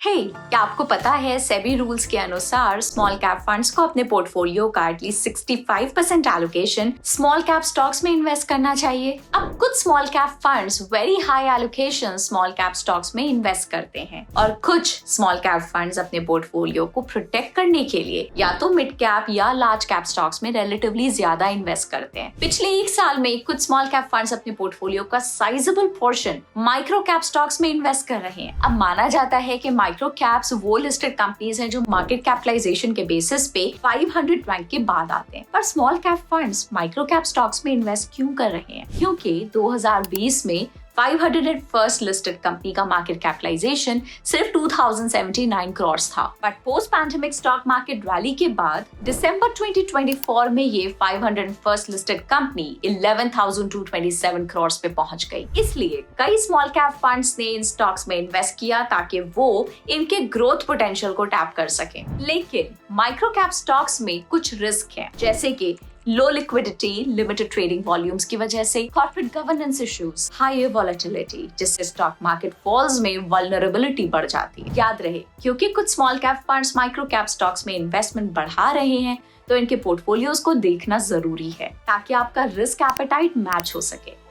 क्या आपको पता है सेबी रूल्स के अनुसार स्मॉल कैप फंड्स को अपने पोर्टफोलियो का at least 65% allocation small cap stocks में इन्वेस्ट करना चाहिए। अब कुछ small cap funds very high allocation small cap stocks में इन्वेस्ट करते हैं और कुछ स्मॉल कैप फंड्स अपने पोर्टफोलियो को प्रोटेक्ट करने के लिए या तो मिड कैप या लार्ज कैप स्टॉक्स में रिलेटिवली ज्यादा इन्वेस्ट करते हैं। पिछले एक साल में कुछ स्मॉल कैप फंड्स अपने पोर्टफोलियो का sizeable portion micro cap stocks में इन्वेस्ट कर रहे हैं। अब माना जाता है कि माइक्रो कैप्स वो लिस्टेड कंपनीज हैं जो मार्केट कैपिटलाइजेशन के बेसिस पे 500 रैंक के बाद आते हैं। पर small cap funds micro cap stocks में इन्वेस्ट क्यों कर रहे हैं? क्योंकि 2020 में 501st लिस्टेड कंपनी का मार्केट कैपिटलाइजेशन सिर्फ 2079 करोड़ था। But post pandemic stock market rally के बाद दिसंबर 2024 में ये 501st लिस्टेड कंपनी 11,227 करोड़ पे पहुंच गई। इसलिए कई स्मॉल कैप फंड्स ने इन स्टॉक्स में इन्वेस्ट किया ताकि वो इनके ग्रोथ पोटेंशियल को टैप कर सके। लेकिन माइक्रो कैप स्टॉक्स में कुछ रिस्क है, जैसे कि लो लिक्विडिटी, लिमिटेड ट्रेडिंग वॉल्यूम्स की वजह से, corporate governance issues, high volatility, जिससे स्टॉक मार्केट फॉल्स में वल्नरेबिलिटी बढ़ जाती है। याद रहे, क्योंकि कुछ small cap funds micro cap stocks में इन्वेस्टमेंट बढ़ा रहे हैं, तो इनके पोर्टफोलियोज को देखना जरूरी है ताकि आपका रिस्क एपेटाइट मैच हो सके।